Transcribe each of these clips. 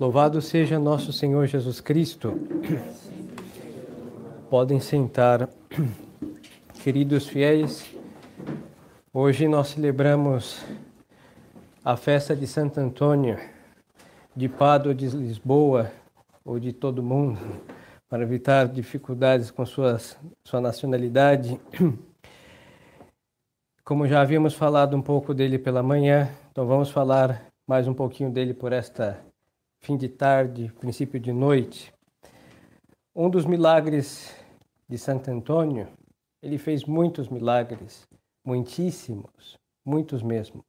Louvado seja nosso Senhor Jesus Cristo. Podem sentar, queridos fiéis. Hoje nós celebramos a festa de Santo Antônio, de Pádua, de Lisboa ou de todo mundo, para evitar dificuldades com sua nacionalidade. Como já havíamos falado um pouco dele pela manhã, então vamos falar mais um pouquinho dele por esta fim de tarde, princípio de noite. Um dos milagres de Santo Antônio, ele fez muitos milagres, muitíssimos, muitos mesmo.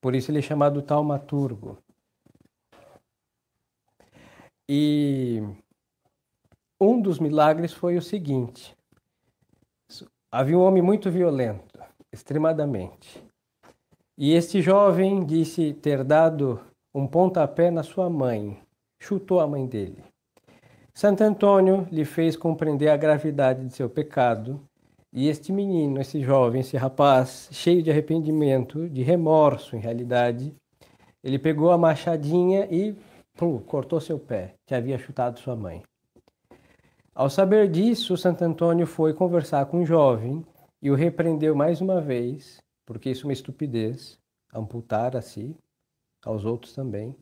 Por isso ele é chamado taumaturgo. E um dos milagres foi o seguinte: havia um homem muito violento, extremadamente. E este jovem disse ter dado um pontapé na sua mãe, chutou a mãe dele. Santo Antônio lhe fez compreender a gravidade de seu pecado, e este menino, esse jovem, esse rapaz, cheio de arrependimento, de remorso em realidade, ele pegou a machadinha e cortou seu pé, que havia chutado sua mãe. Ao saber disso, Santo Antônio foi conversar com o jovem e o repreendeu mais uma vez, porque isso é uma estupidez, amputar assim, aos outros também.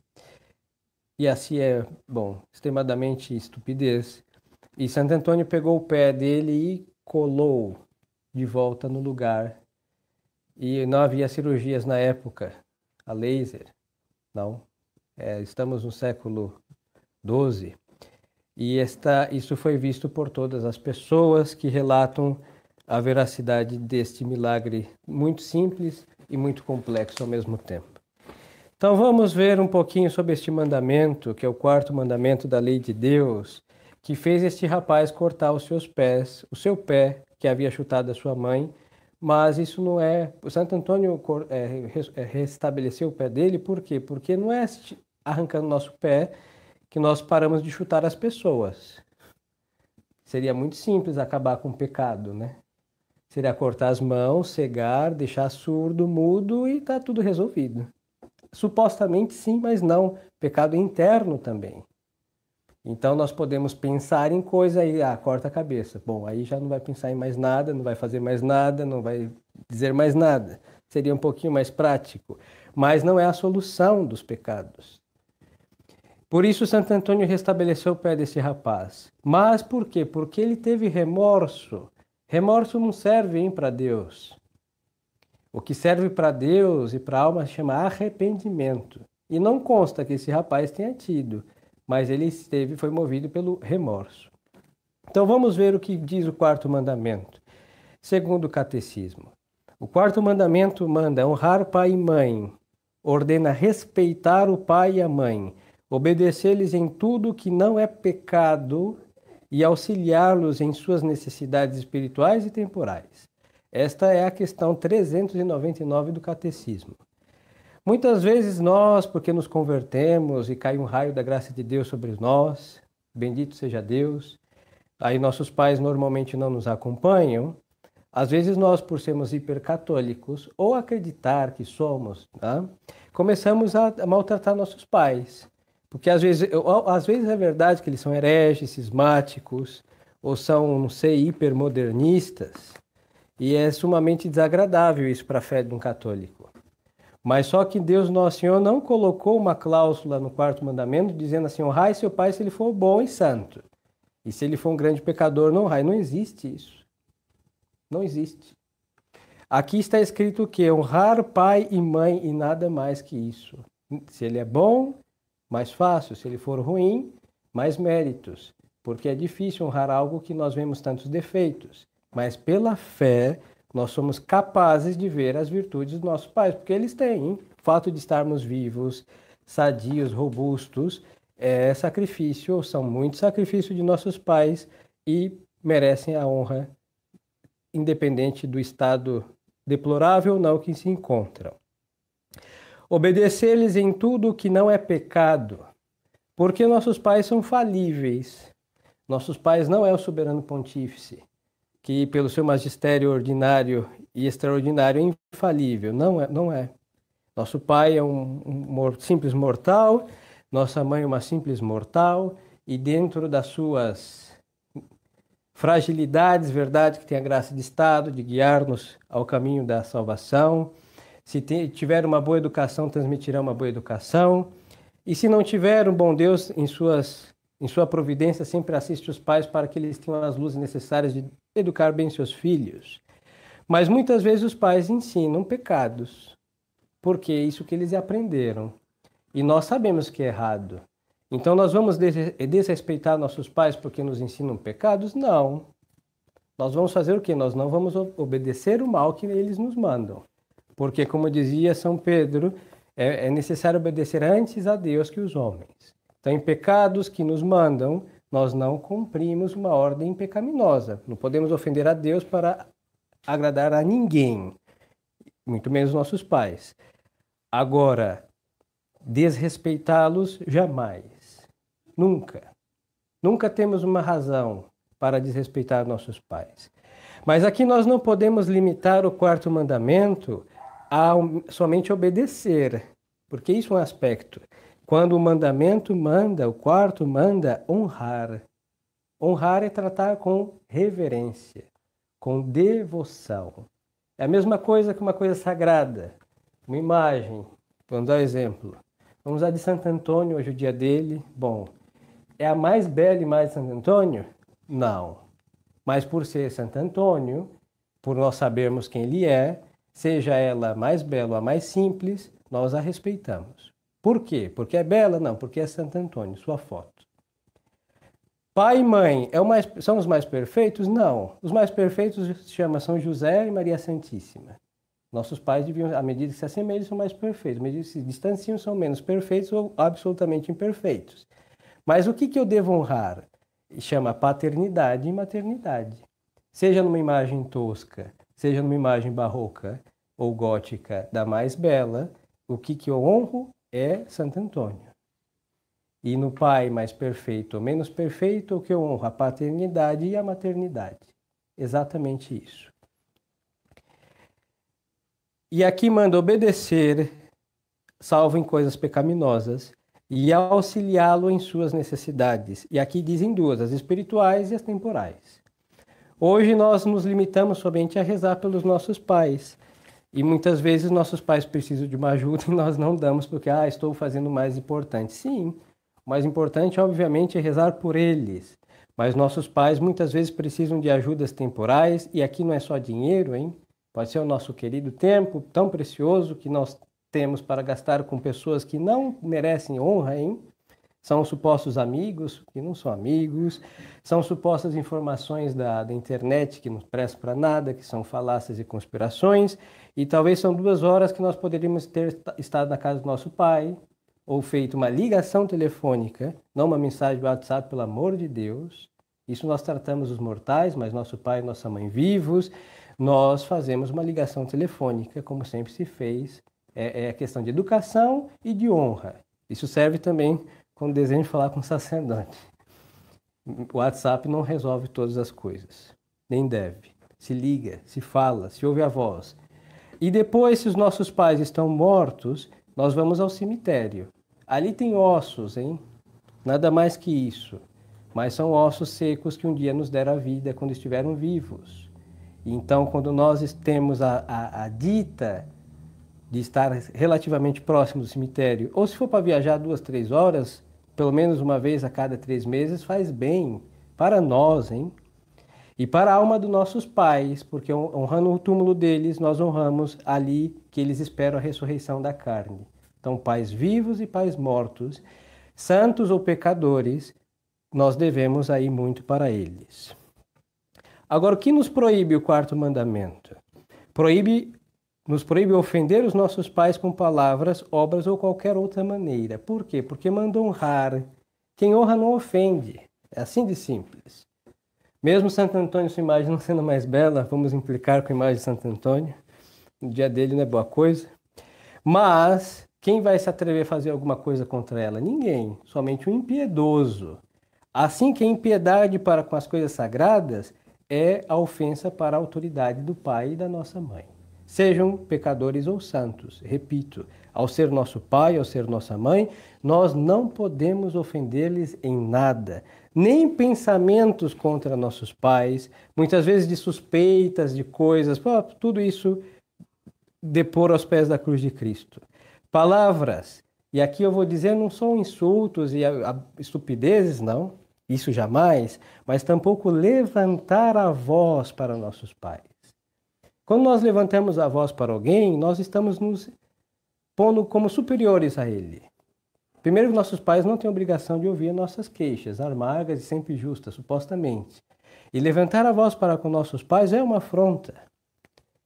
E assim é, extremadamente estupidez. E Santo Antônio pegou o pé dele e colou de volta no lugar. E não havia cirurgias na época, a laser, não. Estamos no século XII. E isso foi visto por todas as pessoas que relatam a veracidade deste milagre muito simples e muito complexo ao mesmo tempo. Então vamos ver um pouquinho sobre este mandamento, que é o quarto mandamento da lei de Deus, que fez este rapaz cortar os seus pés, o seu pé, que havia chutado a sua mãe, mas isso não é... O Santo Antônio restabeleceu o pé dele, por quê? Porque não é arrancando nosso pé que nós paramos de chutar as pessoas. Seria muito simples acabar com o pecado, né? Seria cortar as mãos, cegar, deixar surdo, mudo e tá tudo resolvido. Supostamente sim, mas não. Pecado interno também. Então nós podemos pensar em coisa e corta a cabeça. Bom, aí já não vai pensar em mais nada, não vai fazer mais nada, não vai dizer mais nada. Seria um pouquinho mais prático. Mas não é a solução dos pecados. Por isso Santo Antônio restabeleceu o pé desse rapaz. Mas por quê? Porque ele teve remorso. Remorso não serve para Deus. O que serve para Deus e para a alma se chama arrependimento. E não consta que esse rapaz tenha tido, mas ele foi movido pelo remorso. Então vamos ver o que diz o quarto mandamento. Segundo o catecismo, o quarto mandamento manda honrar pai e mãe, ordena respeitar o pai e a mãe, obedecer-lhes em tudo que não é pecado e auxiliá-los em suas necessidades espirituais e temporais. Esta é a questão 399 do Catecismo. Muitas vezes nós, porque nos convertemos e cai um raio da graça de Deus sobre nós, bendito seja Deus, aí nossos pais normalmente não nos acompanham, às vezes nós, por sermos hipercatólicos, ou acreditar que somos, tá? Começamos a maltratar nossos pais. Porque às vezes é verdade que eles são hereges, cismáticos, ou são, não sei, hipermodernistas, e é sumamente desagradável isso para a fé de um católico. Mas só que Deus Nosso Senhor não colocou uma cláusula no quarto mandamento dizendo assim: honrai seu pai se ele for bom e santo. E se ele for um grande pecador, não honrai. Não existe isso. Não existe. Aqui está escrito o quê? Honrar pai e mãe e nada mais que isso. Se ele é bom, mais fácil. Se ele for ruim, mais méritos. Porque é difícil honrar algo que nós vemos tantos defeitos. Mas pela fé, nós somos capazes de ver as virtudes dos nossos pais, porque eles têm. O fato de estarmos vivos, sadios, robustos, é sacrifício, são muitos sacrifícios de nossos pais e merecem a honra, independente do estado deplorável ou não que se encontram. Obedecer-lhes em tudo o que não é pecado, porque nossos pais são falíveis. Nossos pais não é o soberano pontífice, que pelo seu magistério ordinário e extraordinário é infalível. Não é. Nosso pai é um simples mortal, Nossa mãe é uma simples mortal e dentro das suas fragilidades, verdade, que tem a graça de Estado, de guiar-nos ao caminho da salvação. Se tiver uma boa educação, transmitirá uma boa educação. E se não tiver, um bom Deus, em sua providência, sempre assiste os pais para que eles tenham as luzes necessárias de educar bem seus filhos. Mas muitas vezes os pais ensinam pecados, porque é isso que eles aprenderam. E nós sabemos que é errado. Então nós vamos desrespeitar nossos pais porque nos ensinam pecados? Não. Nós vamos fazer o quê? Nós não vamos obedecer o mal que eles nos mandam. Porque, como dizia São Pedro, é necessário obedecer antes a Deus que os homens. Então, em pecados que nos mandam, nós não cumprimos uma ordem pecaminosa. Não podemos ofender a Deus para agradar a ninguém, muito menos nossos pais. Agora, desrespeitá-los jamais. Nunca. Nunca temos uma razão para desrespeitar nossos pais. Mas aqui nós não podemos limitar o quarto mandamento a somente obedecer, porque isso é um aspecto. Quando o mandamento manda, o quarto manda honrar. Honrar é tratar com reverência, com devoção. É a mesma coisa que uma coisa sagrada, uma imagem. Vamos dar um exemplo. Vamos usar de Santo Antônio, hoje é o dia dele. Bom, é a mais bela imagem de Santo Antônio? Não. Mas por ser Santo Antônio, por nós sabermos quem ele é, seja ela a mais bela ou a mais simples, nós a respeitamos. Por quê? Porque é bela? Não, porque é Santo Antônio, sua foto. Pai e mãe são os mais perfeitos? Não. Os mais perfeitos se chamam São José e Maria Santíssima. Nossos pais deviam, à medida que se assemelham, são mais perfeitos. À medida que se distanciam, são menos perfeitos ou absolutamente imperfeitos. Mas o que eu devo honrar? Chama paternidade e maternidade. Seja numa imagem tosca, seja numa imagem barroca ou gótica da mais bela, o que eu honro é Santo Antônio. E no pai mais perfeito ou menos perfeito, o que eu honro? A paternidade e a maternidade. Exatamente isso. E aqui manda obedecer, salvo em coisas pecaminosas, e auxiliá-lo em suas necessidades. E aqui dizem duas, as espirituais e as temporais. Hoje nós nos limitamos somente a rezar pelos nossos pais. E muitas vezes nossos pais precisam de uma ajuda e nós não damos porque, estou fazendo o mais importante. Sim, o mais importante, obviamente, é rezar por eles. Mas nossos pais muitas vezes precisam de ajudas temporais e aqui não é só dinheiro, hein? Pode ser o nosso querido tempo tão precioso que nós temos para gastar com pessoas que não merecem honra, hein? São supostos amigos que não são amigos, são supostas informações da internet que não prestam para nada, que são falácias e conspirações, e talvez são 2 horas que nós poderíamos ter estado na casa do nosso pai, ou feito uma ligação telefônica, não uma mensagem do WhatsApp, pelo amor de Deus. Isso nós tratamos os mortais, mas nosso pai e nossa mãe vivos, nós fazemos uma ligação telefônica, como sempre se fez. É questão de educação e de honra. Isso serve também quando desejo falar com o sacerdote. O WhatsApp não resolve todas as coisas, nem deve. Se liga, se fala, se ouve a voz. E depois, se os nossos pais estão mortos, nós vamos ao cemitério. Ali tem ossos, hein? Nada mais que isso. Mas são ossos secos que um dia nos deram a vida quando estiveram vivos. Então, quando nós temos a dita de estar relativamente próximo do cemitério, ou se for para viajar 2, 3 horas, pelo menos uma vez a cada 3 meses, faz bem para nós, hein? E para a alma dos nossos pais, porque honrando o túmulo deles, nós honramos ali que eles esperam a ressurreição da carne. Então, pais vivos e pais mortos, santos ou pecadores, nós devemos aí muito para eles. Agora, o que nos proíbe o quarto mandamento? Nos proíbe ofender os nossos pais com palavras, obras ou qualquer outra maneira. Por quê? Porque manda honrar. Quem honra não ofende. É assim de simples. Mesmo Santo Antônio, sua imagem não sendo mais bela, vamos implicar com a imagem de Santo Antônio. O dia dele não é boa coisa. Mas quem vai se atrever a fazer alguma coisa contra ela? Ninguém. Somente o impiedoso. Assim que a impiedade para com as coisas sagradas é a ofensa para a autoridade do pai e da nossa mãe. Sejam pecadores ou santos, repito, ao ser nosso pai, ao ser nossa mãe, nós não podemos ofender-lhes em nada, nem pensamentos contra nossos pais, muitas vezes de suspeitas, de coisas, tudo isso depor aos pés da cruz de Cristo. Palavras, e aqui eu vou dizer, não são insultos e estupidezes, não, isso jamais, mas tampouco levantar a voz para nossos pais. Quando nós levantamos a voz para alguém, nós estamos nos pondo como superiores a ele. Primeiro, nossos pais não têm obrigação de ouvir nossas queixas, amargas e sempre justas, supostamente. E levantar a voz para com nossos pais é uma afronta,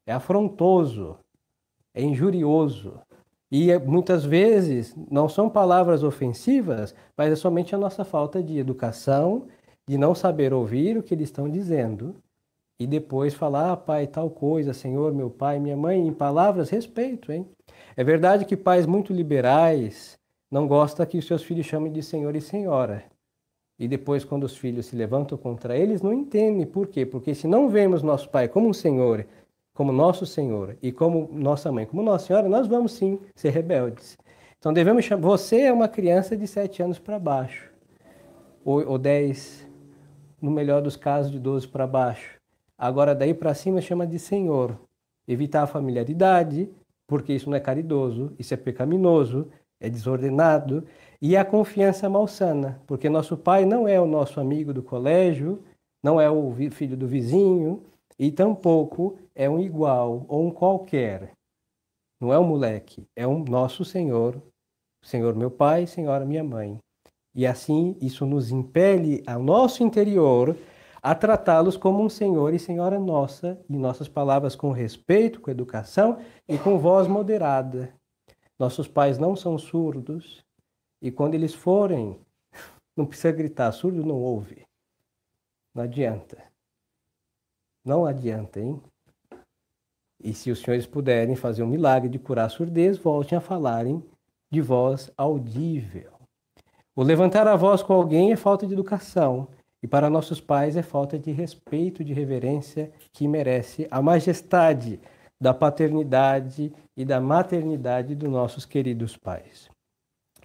é afrontoso, é injurioso. E muitas vezes não são palavras ofensivas, mas é somente a nossa falta de educação, de não saber ouvir o que eles estão dizendo e depois falar, pai, tal coisa, Senhor, meu pai, minha mãe, em palavras, respeito, hein? É verdade que pais muito liberais não gostam que os seus filhos chamem de senhor e senhora. E depois, quando os filhos se levantam contra eles, não entendem por quê. Porque se não vemos nosso pai como um senhor, como nosso senhor, e como nossa mãe, como nossa senhora, nós vamos sim ser rebeldes. Então devemos chamar, você é uma criança de 7 anos para baixo, ou 10, no melhor dos casos, de 12 para baixo. Agora, daí para cima, chama de senhor. Evitar a familiaridade, porque isso não é caridoso, isso é pecaminoso, é desordenado, e a confiança malsana, porque nosso pai não é o nosso amigo do colégio, não é o filho do vizinho, e tampouco é um igual ou um qualquer. Não é um moleque, é um nosso Senhor, Senhor meu pai, Senhora minha mãe. E assim, isso nos impele ao nosso interior a tratá-los como um Senhor e Senhora nossa, e nossas palavras com respeito, com educação e com voz moderada. Nossos pais não são surdos, e quando eles forem, não precisa gritar, surdo não ouve. Não adianta. Não adianta, hein? E se os senhores puderem fazer um milagre de curar a surdez, voltem a falarem de voz audível. O levantar a voz com alguém é falta de educação. E para nossos pais é falta de respeito, de reverência que merece a majestade da paternidade e da maternidade dos nossos queridos pais.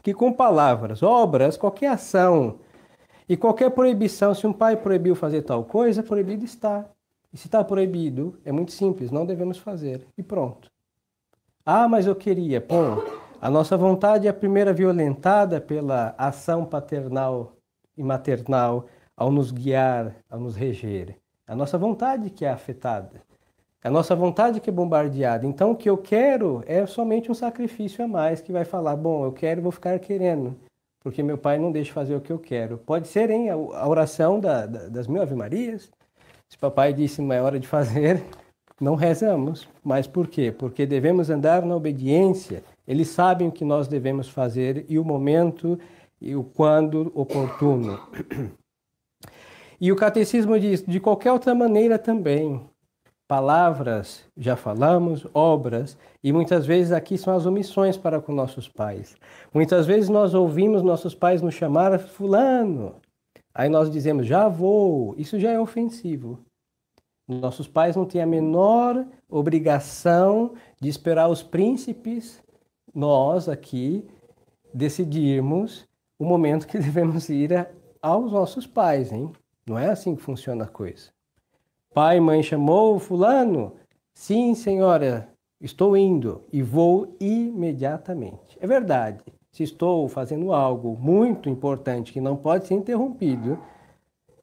Que com palavras, obras, qualquer ação e qualquer proibição, se um pai proibiu fazer tal coisa, proibido está. E se está proibido, é muito simples, não devemos fazer. E pronto. Ah, mas eu queria. Bom, a nossa vontade é a primeira violentada pela ação paternal e maternal ao nos guiar, ao nos reger. A nossa vontade que é afetada. A nossa vontade que é bombardeada. Então, o que eu quero é somente um sacrifício a mais que vai falar, bom, eu quero, vou ficar querendo, porque meu pai não deixa fazer o que eu quero. Pode ser, hein, a oração das 1000 Ave-Marias. Se papai disse não é hora de fazer, não rezamos. Mas por quê? Porque devemos andar na obediência. Eles sabem o que nós devemos fazer e o momento e o quando oportuno. E o catecismo diz, de qualquer outra maneira também. Palavras, já falamos, obras, e muitas vezes aqui são as omissões para com nossos pais. Muitas vezes nós ouvimos nossos pais nos chamar fulano. Aí nós dizemos, já vou. Isso já é ofensivo. Nossos pais não têm a menor obrigação de esperar os príncipes, nós aqui, decidirmos o momento que devemos ir aos nossos pais, hein? Não é assim que funciona a coisa. Pai, mãe chamou fulano? Sim, senhora, estou indo e vou imediatamente. É verdade. Se estou fazendo algo muito importante que não pode ser interrompido,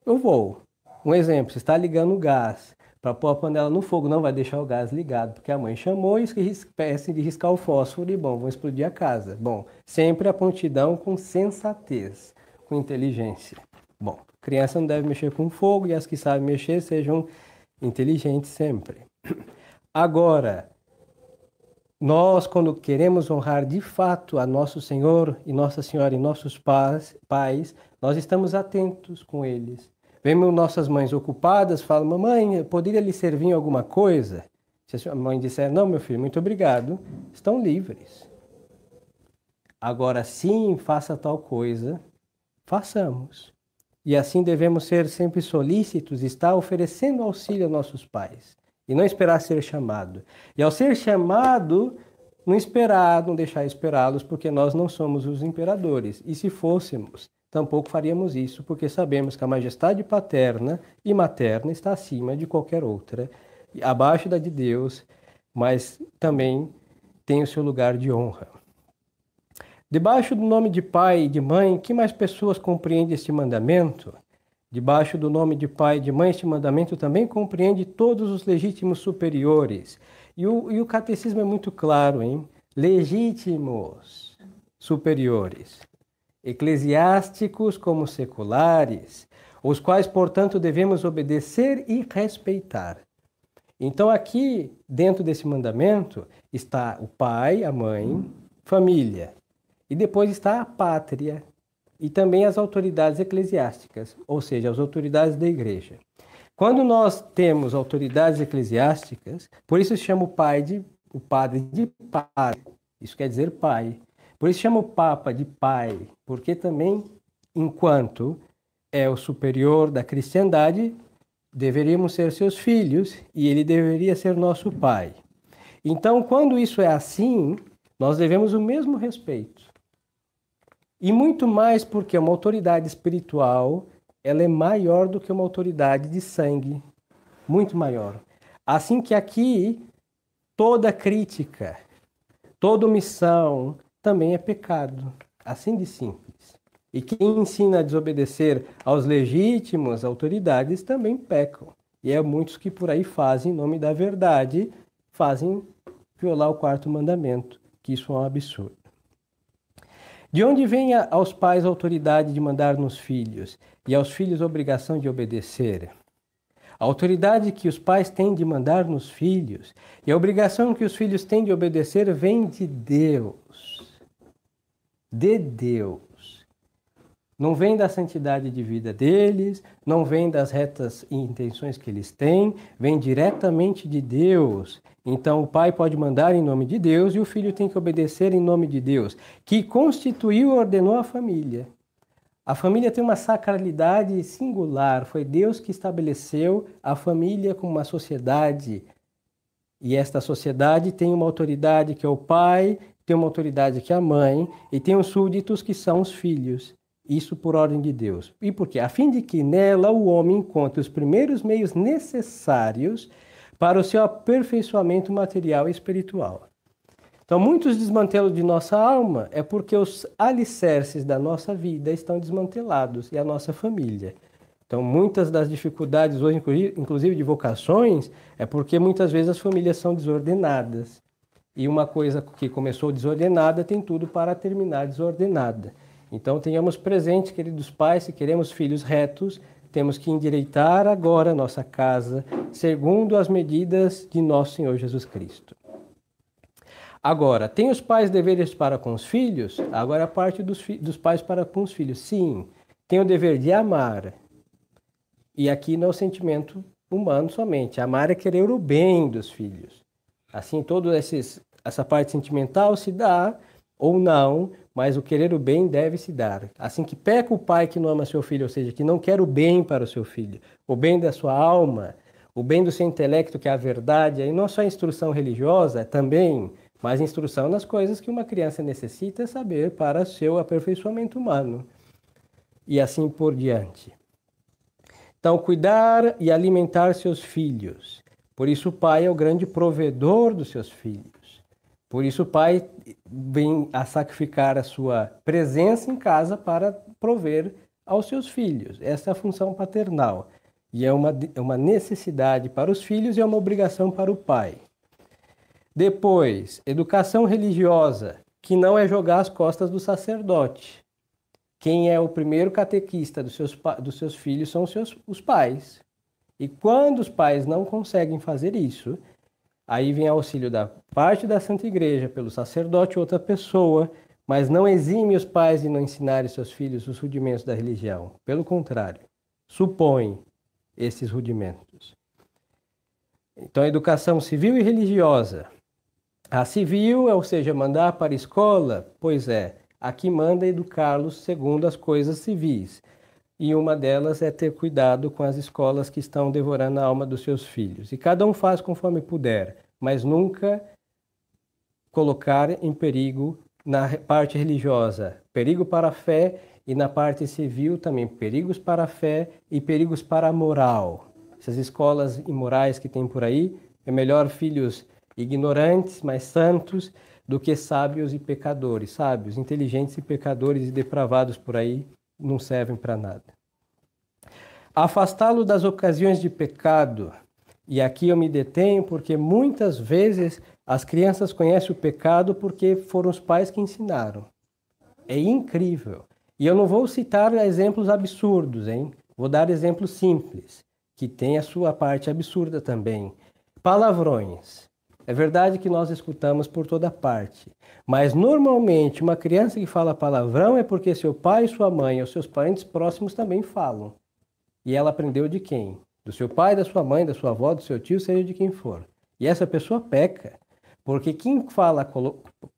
eu vou. Um exemplo, você está ligando o gás para pôr a panela no fogo, não vai deixar o gás ligado, porque a mãe chamou e esquece de riscar o fósforo e, bom, vão explodir a casa. Bom, sempre a prontidão com sensatez, com inteligência. Bom, criança não deve mexer com fogo e as que sabem mexer sejam inteligentes sempre. Agora, nós, quando queremos honrar de fato a nosso Senhor e Nossa Senhora e nossos pais, nós estamos atentos com eles. Vemos nossas mães ocupadas, falam, mamãe, poderia lhe servir em alguma coisa? Se a mãe disser, não, meu filho, muito obrigado, estão livres. Agora, sim, faça tal coisa, façamos. E assim devemos ser sempre solícitos, estar oferecendo auxílio aos nossos pais. E não esperar ser chamado. E ao ser chamado, não esperar, não deixar esperá-los, porque nós não somos os imperadores. E se fôssemos, tampouco faríamos isso, porque sabemos que a majestade paterna e materna está acima de qualquer outra, abaixo da de Deus, mas também tem o seu lugar de honra. Debaixo do nome de pai e de mãe, que mais pessoas compreendem este mandamento? Debaixo do nome de pai e de mãe, este mandamento também compreende todos os legítimos superiores. E o catecismo é muito claro, hein? Legítimos superiores, eclesiásticos como seculares, os quais, portanto, devemos obedecer e respeitar. Então, aqui, dentro desse mandamento, está o pai, a mãe, família. E depois está a pátria e também as autoridades eclesiásticas, ou seja, as autoridades da igreja. Quando nós temos autoridades eclesiásticas, por isso se chama o padre de pai, isso quer dizer pai. Por isso chama o papa de pai, porque também, enquanto é o superior da cristandade, deveríamos ser seus filhos e ele deveria ser nosso pai. Então, quando isso é assim, nós devemos o mesmo respeito. E muito mais porque uma autoridade espiritual, ela é maior do que uma autoridade de sangue, muito maior. Assim que aqui, toda crítica, toda omissão também é pecado, assim de simples. E quem ensina a desobedecer aos legítimos autoridades também pecam. E é muitos que por aí fazem, em nome da verdade, fazem violar o quarto mandamento, que isso é um absurdo. De onde vem aos pais a autoridade de mandar nos filhos e aos filhos a obrigação de obedecer? A autoridade que os pais têm de mandar nos filhos e a obrigação que os filhos têm de obedecer vem de Deus. De Deus. Não vem da santidade de vida deles, não vem das retas intenções que eles têm, vem diretamente de Deus. Então o pai pode mandar em nome de Deus e o filho tem que obedecer em nome de Deus, que constituiu e ordenou a família. A família tem uma sacralidade singular, foi Deus que estabeleceu a família como uma sociedade. E esta sociedade tem uma autoridade que é o pai, tem uma autoridade que é a mãe e tem os súditos que são os filhos. Isso por ordem de Deus. E por quê? A fim de que nela o homem encontre os primeiros meios necessários para o seu aperfeiçoamento material e espiritual. Então, muitos desmantelos de nossa alma é porque os alicerces da nossa vida estão desmantelados e a nossa família. Então, muitas das dificuldades hoje, inclusive de vocações, é porque muitas vezes as famílias são desordenadas. E uma coisa que começou desordenada tem tudo para terminar desordenada. Então, tenhamos presente, queridos pais, se queremos filhos retos, temos que endireitar agora nossa casa, segundo as medidas de nosso Senhor Jesus Cristo. Agora, tem os pais deveres para com os filhos? Agora a parte dos pais para com os filhos. Sim, tem o dever de amar. E aqui não é o sentimento humano somente. Amar é querer o bem dos filhos. Assim, toda essa parte sentimental se dá ou não, mas o querer o bem deve se dar. Assim que peca o pai que não ama seu filho, ou seja, que não quer o bem para o seu filho, o bem da sua alma, o bem do seu intelecto, que é a verdade, aí não só a instrução religiosa, também, mas instrução nas coisas que uma criança necessita saber para seu aperfeiçoamento humano. E assim por diante. Então, cuidar e alimentar seus filhos. Por isso o pai é o grande provedor dos seus filhos. Por isso o pai vem a sacrificar a sua presença em casa para prover aos seus filhos. Essa é a função paternal. E é uma necessidade para os filhos e é uma obrigação para o pai. Depois, educação religiosa, que não é jogar as costas do sacerdote. Quem é o primeiro catequista dos seus filhos são os pais. E quando os pais não conseguem fazer isso, aí vem auxílio da parte da Santa Igreja, pelo sacerdote ou outra pessoa, mas não exime os pais de não ensinarem seus filhos os rudimentos da religião. Pelo contrário, supõe esses rudimentos. Então, a educação civil e religiosa. A civil, ou seja, mandar para a escola, pois é, aqui manda educá-los segundo as coisas civis. E uma delas é ter cuidado com as escolas que estão devorando a alma dos seus filhos. E cada um faz conforme puder, mas nunca colocar em perigo na parte religiosa, perigo para a fé, e na parte civil também, perigos para a fé e perigos para a moral. Essas escolas imorais que tem por aí, é melhor filhos ignorantes, mas santos, do que sábios e pecadores. Sábios, inteligentes e pecadores e depravados por aí não servem para nada. Afastá-lo das ocasiões de pecado. E aqui eu me detenho porque muitas vezes as crianças conhecem o pecado porque foram os pais que ensinaram. É incrível. E eu não vou citar exemplos absurdos, hein? Vou dar exemplos simples, que tem a sua parte absurda também. Palavrões. É verdade que nós escutamos por toda parte, mas normalmente uma criança que fala palavrão é porque seu pai, sua mãe ou seus parentes próximos também falam. E ela aprendeu de quem? Do seu pai, da sua mãe, da sua avó, do seu tio, seja de quem for. E essa pessoa peca, porque quem fala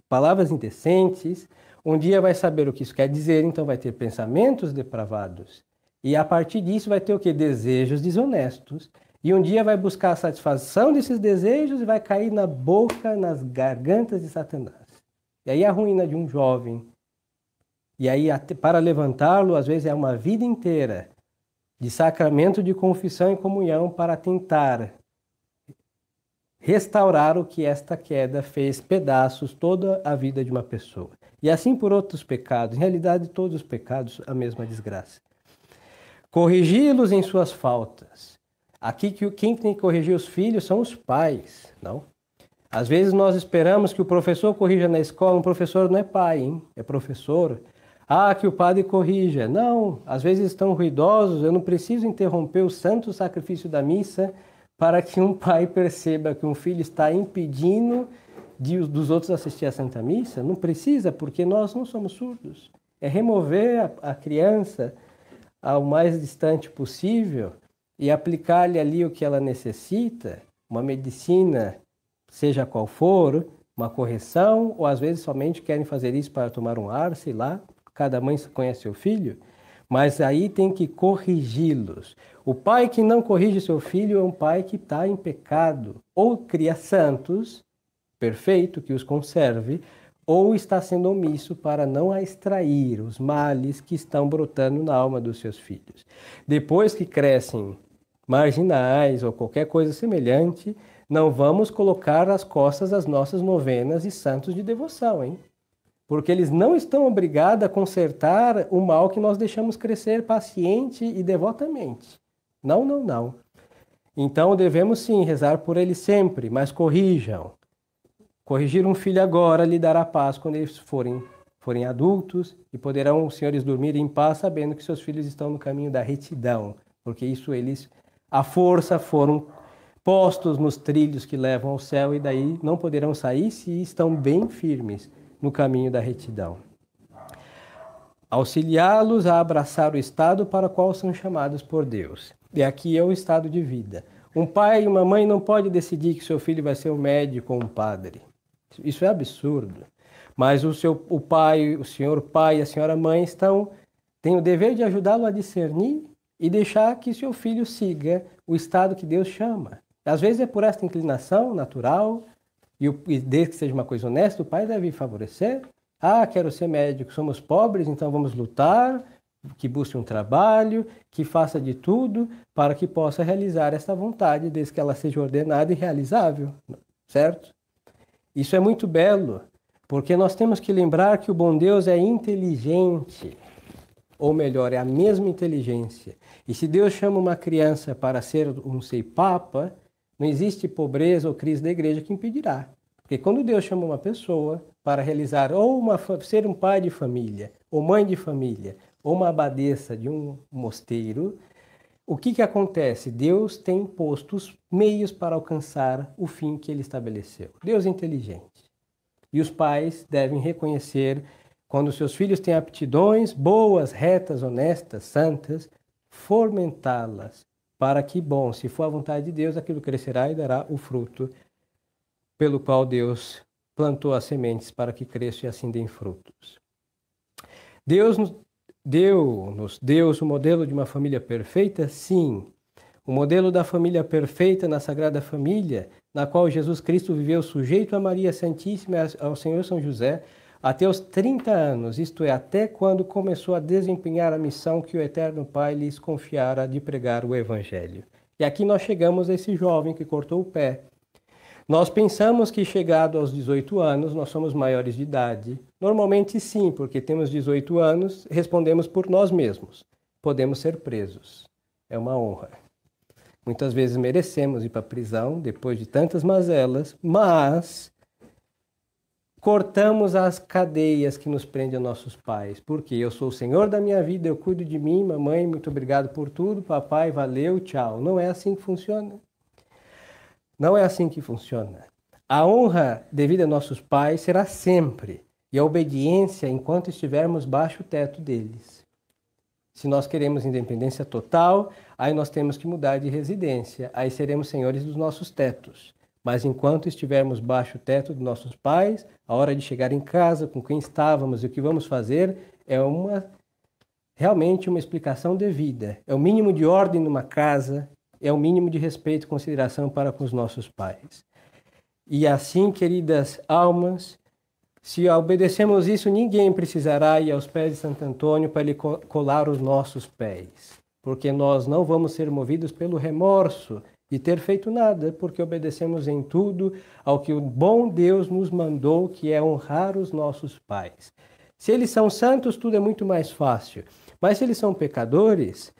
palavras indecentes, um dia vai saber o que isso quer dizer, então vai ter pensamentos depravados. E a partir disso vai ter o quê? Desejos desonestos. E um dia vai buscar a satisfação desses desejos e vai cair na boca, nas gargantas de Satanás. E aí a ruína de um jovem. E aí para levantá-lo, às vezes é uma vida inteira de sacramento de confissão e comunhão para tentar restaurar o que esta queda fez pedaços toda a vida de uma pessoa. E assim por outros pecados, em realidade todos os pecados, a mesma desgraça. Corrigi-los em suas faltas. Aqui quem tem que corrigir os filhos são os pais, não? Às vezes nós esperamos que o professor corrija na escola, um professor não é pai, hein? É professor. Ah, que o padre corrija. Não, às vezes estão ruidosos, eu não preciso interromper o santo sacrifício da missa para que um pai perceba que um filho está impedindo dos outros assistir à Santa Missa. Não precisa, porque nós não somos surdos. É remover a criança ao mais distante possível e aplicar-lhe ali o que ela necessita, uma medicina, seja qual for, uma correção, ou às vezes somente querem fazer isso para tomar um ar, sei lá, cada mãe conhece seu filho, mas aí tem que corrigi-los. O pai que não corrige seu filho é um pai que está em pecado, ou cria santos, perfeito, que os conserve, ou está sendo omisso para não extrair os males que estão brotando na alma dos seus filhos. Depois que crescem marginais ou qualquer coisa semelhante, não vamos colocar às costas as nossas novenas e santos de devoção, hein? Porque eles não estão obrigados a consertar o mal que nós deixamos crescer paciente e devotamente. Não, não, não. Então devemos sim rezar por eles sempre, mas corrijam. Corrigir um filho agora lhe dará paz quando eles forem adultos e poderão os senhores dormir em paz sabendo que seus filhos estão no caminho da retidão, porque isso eles, à força, foram postos nos trilhos que levam ao céu e daí não poderão sair se estão bem firmes no caminho da retidão. Auxiliá-los a abraçar o estado para o qual são chamados por Deus. E aqui é o estado de vida. Um pai e uma mãe não podem decidir que seu filho vai ser um médico ou um padre. Isso é absurdo. Mas o pai, o senhor pai e a senhora mãe têm o dever de ajudá-lo a discernir e deixar que seu filho siga o estado que Deus chama. Às vezes é por esta inclinação natural, e desde que seja uma coisa honesta, o pai deve favorecer. Ah, quero ser médico, somos pobres, então vamos lutar, que busque um trabalho, que faça de tudo para que possa realizar esta vontade, desde que ela seja ordenada e realizável, certo? Isso é muito belo, porque nós temos que lembrar que o bom Deus é inteligente, ou melhor, é a mesma inteligência. E se Deus chama uma criança para ser um papa, não existe pobreza ou crise da igreja que impedirá. Porque quando Deus chama uma pessoa para realizar ser um pai de família, ou mãe de família, ou uma abadesa de um mosteiro, o que acontece? Deus tem posto os meios para alcançar o fim que ele estabeleceu. Deus é inteligente. E os pais devem reconhecer quando seus filhos têm aptidões boas, retas, honestas, santas, fomentá-las para que, bom, se for a vontade de Deus, aquilo crescerá e dará o fruto pelo qual Deus plantou as sementes para que cresçam e assim deem frutos. Deus nos deu o modelo de uma família perfeita? Sim. O modelo da família perfeita na Sagrada Família, na qual Jesus Cristo viveu sujeito a Maria Santíssima e ao Senhor São José, até os 30 anos, isto é, até quando começou a desempenhar a missão que o Eterno Pai lhes confiara de pregar o Evangelho. E aqui nós chegamos a esse jovem que cortou o pé. Nós pensamos que chegado aos 18 anos nós somos maiores de idade. Normalmente sim, porque temos 18 anos, respondemos por nós mesmos. Podemos ser presos. É uma honra. Muitas vezes merecemos ir para a prisão depois de tantas mazelas, mas cortamos as cadeias que nos prendem a nossos pais. Porque eu sou o Senhor da minha vida, eu cuido de mim, mamãe, muito obrigado por tudo, papai, valeu, tchau. Não é assim que funciona. Não é assim que funciona. A honra devida a nossos pais será sempre, e a obediência enquanto estivermos baixo o teto deles. Se nós queremos independência total, aí nós temos que mudar de residência, aí seremos senhores dos nossos tetos. Mas enquanto estivermos baixo o teto dos nossos pais, a hora de chegar em casa, com quem estávamos e o que vamos fazer, é realmente uma explicação devida. É o mínimo de ordem numa casa, é o mínimo de respeito e consideração para com os nossos pais. E assim, queridas almas, se obedecemos isso, ninguém precisará ir aos pés de Santo Antônio para ele colar os nossos pés. Porque nós não vamos ser movidos pelo remorso de ter feito nada, porque obedecemos em tudo ao que o bom Deus nos mandou, que é honrar os nossos pais. Se eles são santos, tudo é muito mais fácil. Mas se eles são pecadores,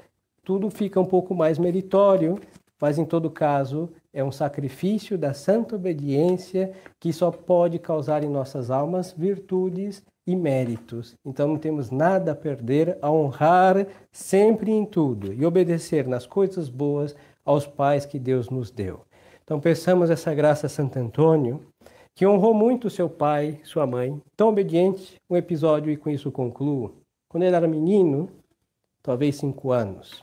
tudo fica um pouco mais meritório, mas em todo caso é um sacrifício da santa obediência que só pode causar em nossas almas virtudes e méritos. Então não temos nada a perder a honrar sempre em tudo e obedecer nas coisas boas aos pais que Deus nos deu. Então peçamos essa graça a Santo Antônio, que honrou muito seu pai, sua mãe, tão obediente. Um episódio, e com isso concluo. Quando ele era menino, talvez 5 anos,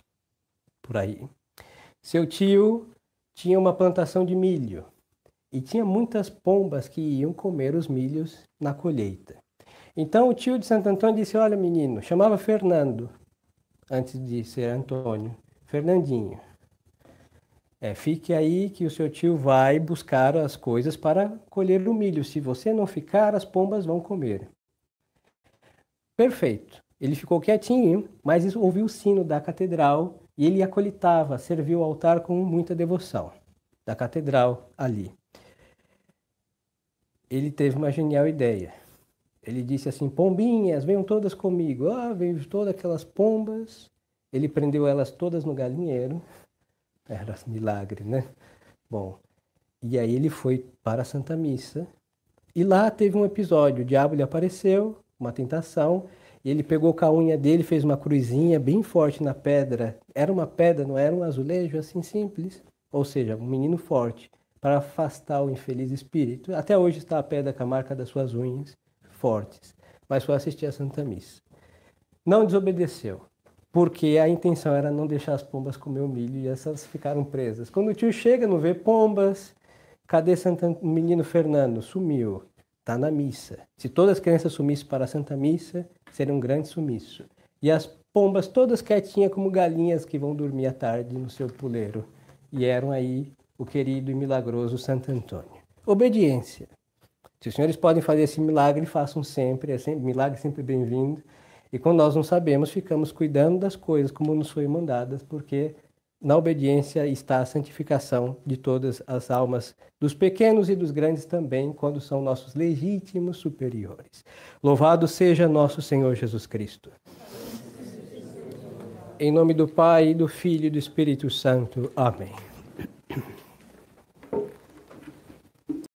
por aí, seu tio tinha uma plantação de milho e tinha muitas pombas que iam comer os milhos na colheita. Então o tio de Santo Antônio disse: olha, menino, chamava Fernando, antes de ser Antônio, Fernandinho. Fique aí que o seu tio vai buscar as coisas para colher o milho. Se você não ficar, as pombas vão comer. Perfeito. Ele ficou quietinho, mas ouviu o sino da catedral e ele acolitava, serviu o altar com muita devoção, da catedral ali. Ele teve uma genial ideia. Ele disse assim: pombinhas, venham todas comigo. Veio todas aquelas pombas. Ele prendeu elas todas no galinheiro. Era milagre, né? Bom, e aí ele foi para a Santa Missa. E lá teve um episódio. O diabo lhe apareceu, uma tentação. E ele pegou com a unha dele, fez uma cruzinha bem forte na pedra. Era uma pedra, não era um azulejo assim simples. Ou seja, um menino forte, para afastar o infeliz espírito. Até hoje está a pedra com a marca das suas unhas fortes. Mas foi assistir a Santa Missa. Não desobedeceu, porque a intenção era não deixar as pombas comer o milho e essas ficaram presas. Quando o tio chega, não vê pombas. Cadê o menino Fernando? Sumiu. Está na missa. Se todas as crianças sumissem para a Santa Missa, seria um grande sumiço. E as pombas todas quietinhas como galinhas que vão dormir à tarde no seu puleiro. E eram aí o querido e milagroso Santo Antônio. Obediência. Se os senhores podem fazer esse milagre, façam sempre. Milagre sempre bem-vindo. E quando nós não sabemos, ficamos cuidando das coisas como nos foi mandadas, porque na obediência está a santificação de todas as almas, dos pequenos e dos grandes também, quando são nossos legítimos superiores. Louvado seja nosso Senhor Jesus Cristo. Em nome do Pai, do Filho e do Espírito Santo. Amém.